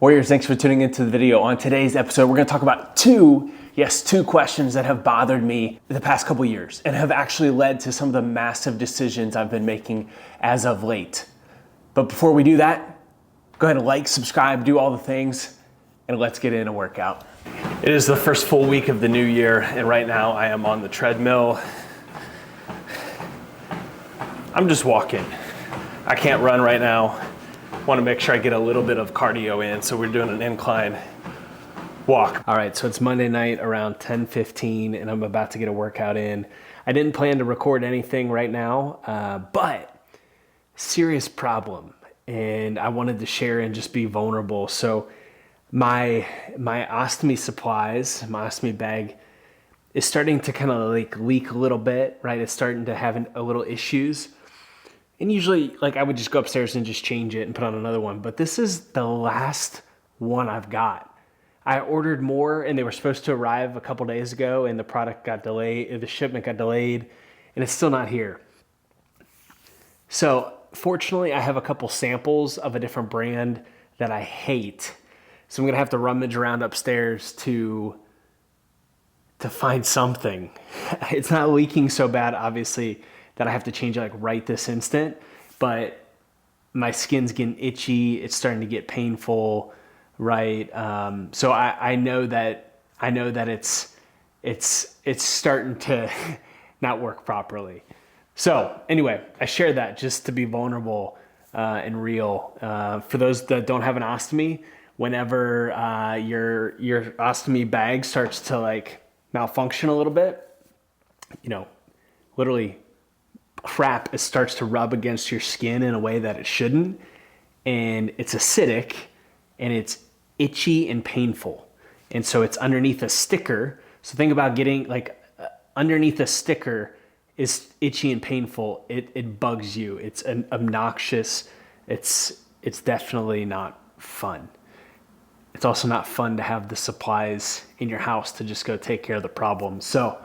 Warriors, thanks for tuning into the video. On today's episode, we're gonna talk about two questions that have bothered me the past couple years and have actually led to some of the massive decisions I've been making as of late. But before we do that, go ahead and like, subscribe, do all the things, and let's get in a workout. It is the first full week of the new year, and right now I am on the treadmill. I'm just walking. I can't run right now. Want to make sure I get a little bit of cardio in, so we're doing an incline walk. All right, so it's Monday night around 10:15, and I'm about to get a workout in. I didn't plan to record anything right now, but serious problem, and I wanted to share and just be vulnerable. So my ostomy supplies, my ostomy bag is starting to kind of like leak a little bit, right? It's starting to have a little issues. And usually, like, I would just go upstairs and just change it and put on another one. But this is the last one I've got. I ordered more, and they were supposed to arrive a couple days ago, and the product got delayed, the shipment got delayed, and it's still not here. So fortunately, I have a couple samples of a different brand that I hate. So I'm gonna have to rummage around upstairs to find something. It's not leaking so bad, obviously, that I have to change it like right this instant, but my skin's getting itchy. It's starting to get painful, right? So I know that it's starting to not work properly. So anyway, I share that just to be vulnerable and real. For those that don't have an ostomy, whenever your ostomy bag starts to like malfunction a little bit, literally crap, it starts to rub against your skin in a way that it shouldn't, and it's acidic and it's itchy and painful, and so it's underneath a sticker. So think about getting like underneath a sticker is itchy and painful. It bugs you. It's obnoxious. It's definitely not fun. It's also not fun to have the supplies in your house to just go take care of the problem. So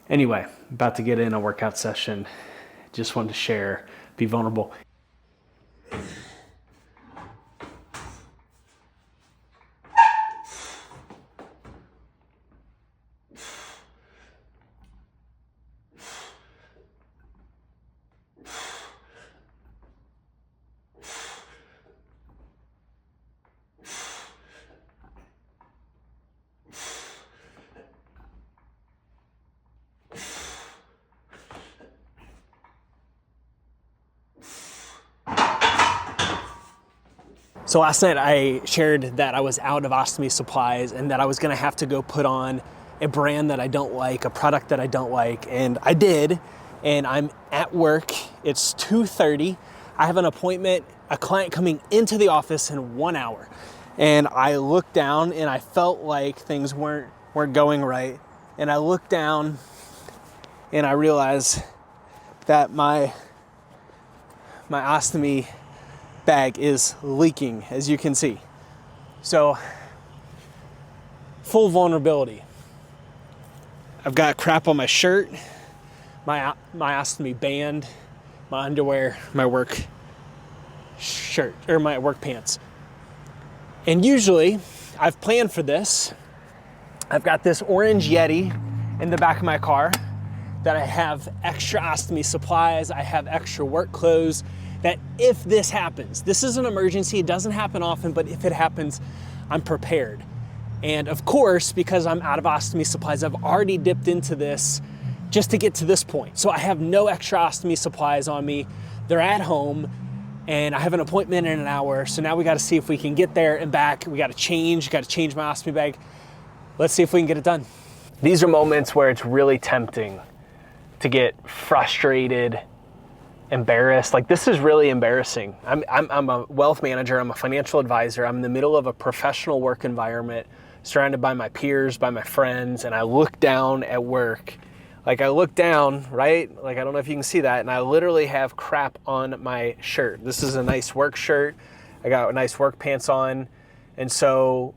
anyway, about to get in a workout session. Just wanted to share, be vulnerable. So last night I shared that I was out of ostomy supplies and that I was gonna have to go put on a brand that I don't like, a product that I don't like, and I did, and I'm at work. It's 2:30. I have an appointment, a client coming into the office in 1 hour. And I looked down and I felt like things weren't going right. And I looked down and I realized that my ostomy bag is leaking, as you can see. So, full vulnerability. I've got crap on my shirt, my ostomy band, my underwear, my work shirt, or my work pants. And usually, I've planned for this. I've got this orange Yeti in the back of my car that I have extra ostomy supplies, I have extra work clothes, that if this happens, this is an emergency, it doesn't happen often, but if it happens, I'm prepared. And of course, because I'm out of ostomy supplies, I've already dipped into this just to get to this point. So I have no extra ostomy supplies on me. They're at home, and I have an appointment in an hour. So now we gotta see if we can get there and back. We gotta change my ostomy bag. Let's see if we can get it done. These are moments where it's really tempting to get frustrated, embarrassed. Like, this is really embarrassing. I'm a wealth manager, I'm a financial advisor, I'm in the middle of a professional work environment, surrounded by my peers, by my friends, and I look down at work. Like, I look down, right? Like, I don't know if you can see that, and I literally have crap on my shirt. This is a nice work shirt. I got nice work pants on, and so,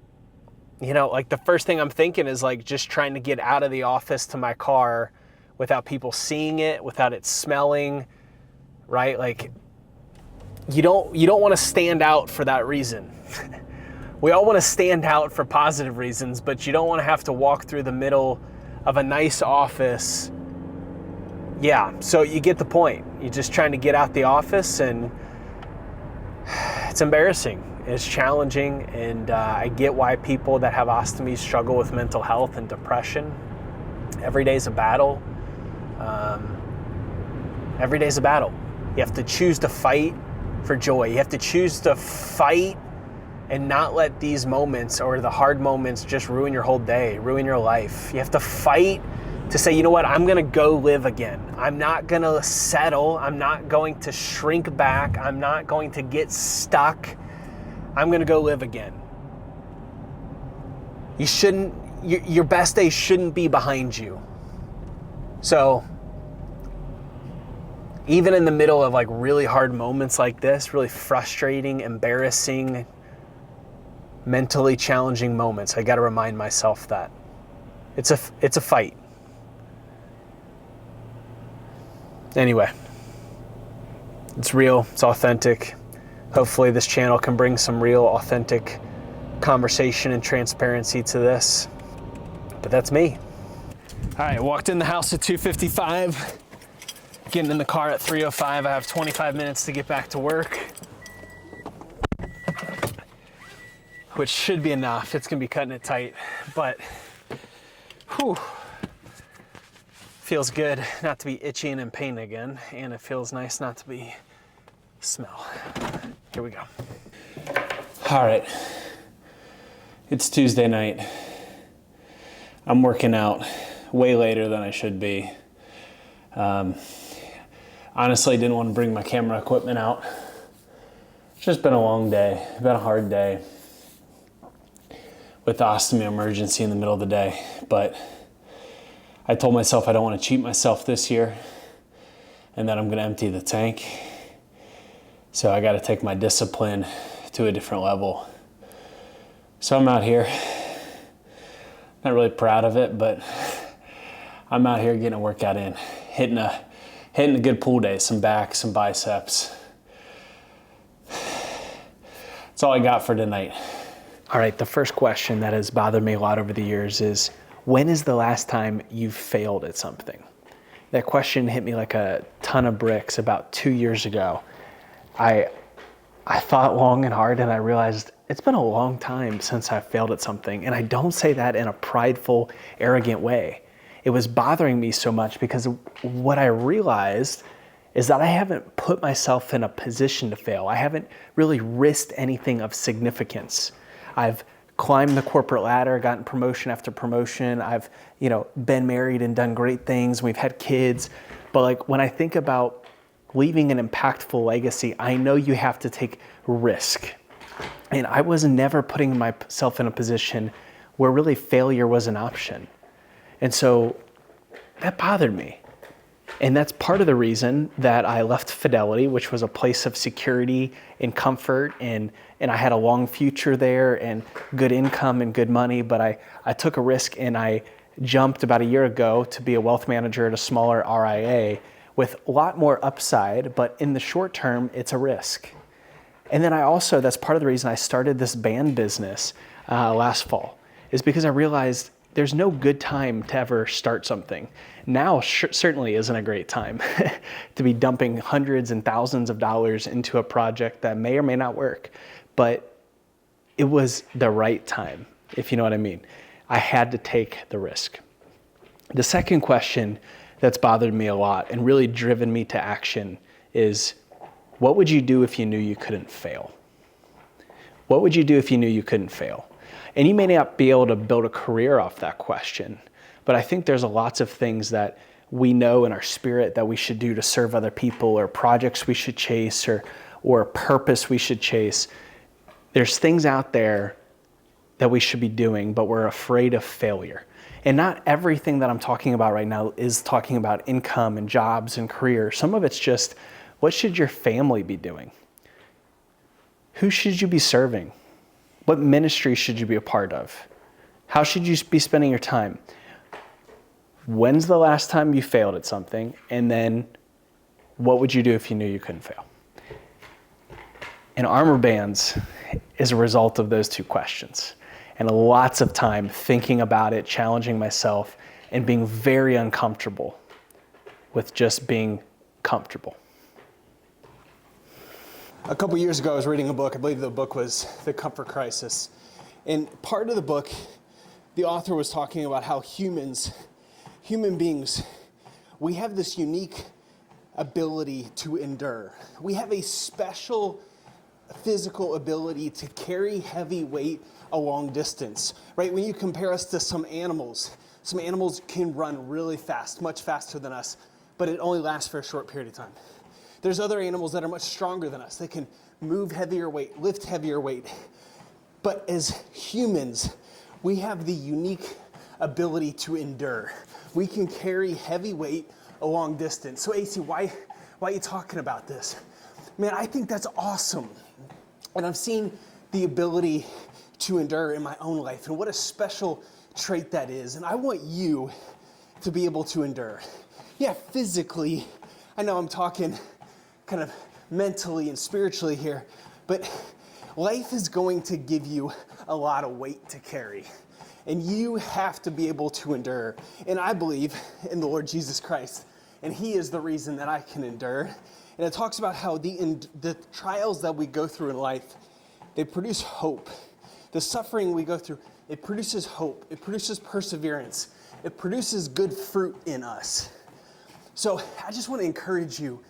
like, the first thing I'm thinking is like just trying to get out of the office to my car without people seeing it, without it smelling, right? Like, you don't want to stand out for that reason. We all want to stand out for positive reasons, but you don't want to have to walk through the middle of a nice office. Yeah, so you get the point. You're just trying to get out the office, and it's embarrassing. It's challenging, and I get why people that have ostomies struggle with mental health and depression. Every day's a battle. Every day's a battle. You have to choose to fight for joy. You have to choose to fight and not let these moments or the hard moments just ruin your whole day, ruin your life. You have to fight to say, you know what, I'm gonna go live again. I'm not gonna settle. I'm not going to shrink back. I'm not going to get stuck. I'm gonna go live again. Your best days shouldn't be behind you. So, even in the middle of like really hard moments like this, really frustrating, embarrassing, mentally challenging moments, I gotta remind myself that it's a fight. Anyway, it's real, it's authentic. Hopefully this channel can bring some real, authentic conversation and transparency to this. But that's me. All right, walked in the house at 2:55. Getting in the car at 3:05. I have 25 minutes to get back to work, which should be enough. It's gonna be cutting it tight, but whew, feels good not to be itchy and in pain again, and it feels nice not to be smell. Here we go. All right, it's Tuesday night. I'm working out way later than I should be. Honestly, didn't want to bring my camera equipment out. It's just been a long day, been a hard day with the ostomy emergency in the middle of the day. But I told myself I don't want to cheat myself this year and that I'm going to empty the tank. So I got to take my discipline to a different level. So I'm out here, not really proud of it, but I'm out here getting a workout in, hitting a good pull day, some back, some biceps. That's all I got for tonight. All right, the first question that has bothered me a lot over the years is, when is the last time you failed at something? That question hit me like a ton of bricks about 2 years ago. I thought long and hard, and I realized it's been a long time since I failed at something. And I don't say that in a prideful, arrogant way. It was bothering me so much because what I realized is that I haven't put myself in a position to fail. I haven't really risked anything of significance. I've climbed the corporate ladder, gotten promotion after promotion. I've, been married and done great things. We've had kids. But like when I think about leaving an impactful legacy, I know you have to take risk. And I was never putting myself in a position where really failure was an option. And so that bothered me. And that's part of the reason that I left Fidelity, which was a place of security and comfort, and I had a long future there and good income and good money, but I took a risk and I jumped about a year ago to be a wealth manager at a smaller RIA with a lot more upside, but in the short term, it's a risk. And then that's part of the reason I started this band business last fall, is because I realized there's no good time to ever start something. Now certainly isn't a great time to be dumping hundreds and thousands of dollars into a project that may or may not work, but it was the right time, if you know what I mean. I had to take the risk. The second question that's bothered me a lot and really driven me to action is, what would you do if you knew you couldn't fail? What would you do if you knew you couldn't fail? And you may not be able to build a career off that question, but I think there's lots of things that we know in our spirit that we should do to serve other people, or projects we should chase, or a purpose we should chase. There's things out there that we should be doing, but we're afraid of failure. And not everything that I'm talking about right now is talking about income and jobs and career. Some of it's just, what should your family be doing? Who should you be serving? What ministry should you be a part of? How should you be spending your time? When's the last time you failed at something? And then what would you do if you knew you couldn't fail? And armor bands is a result of those two questions. And lots of time thinking about it, challenging myself, and being very uncomfortable with just being comfortable. A couple years ago, I was reading a book. I believe the book was The Comfort Crisis. And part of the book, the author was talking about how human beings, we have this unique ability to endure. We have a special physical ability to carry heavy weight a long distance, right? When you compare us to some animals can run really fast, much faster than us, but it only lasts for a short period of time. There's other animals that are much stronger than us. They can move heavier weight, lift heavier weight. But as humans, we have the unique ability to endure. We can carry heavy weight a long distance. So AC, why are you talking about this? Man, I think that's awesome. And I've seen the ability to endure in my own life and what a special trait that is. And I want you to be able to endure. Yeah, physically, I know I'm talking kind of mentally and spiritually here, but life is going to give you a lot of weight to carry. And you have to be able to endure. And I believe in the Lord Jesus Christ, and He is the reason that I can endure. And it talks about how the trials that we go through in life, they produce hope. The suffering we go through, it produces hope. It produces perseverance. It produces good fruit in us. So I just want to encourage you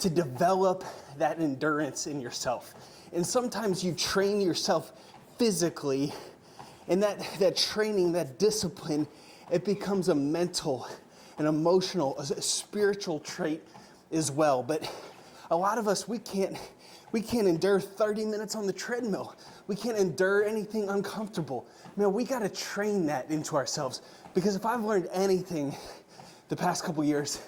to develop that endurance in yourself. And sometimes you train yourself physically, and that training, that discipline, it becomes a mental, an emotional, a spiritual trait as well. But a lot of us, we can't endure 30 minutes on the treadmill. We can't endure anything uncomfortable. Man, we got to train that into ourselves. Because if I've learned anything the past couple years,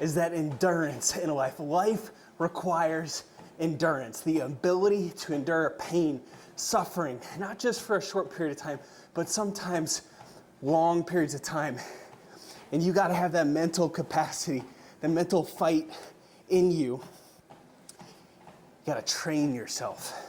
is that endurance in life. Life requires endurance, the ability to endure pain, suffering, not just for a short period of time, but sometimes long periods of time. And you got to have that mental capacity, the mental fight in you. You got to train yourself.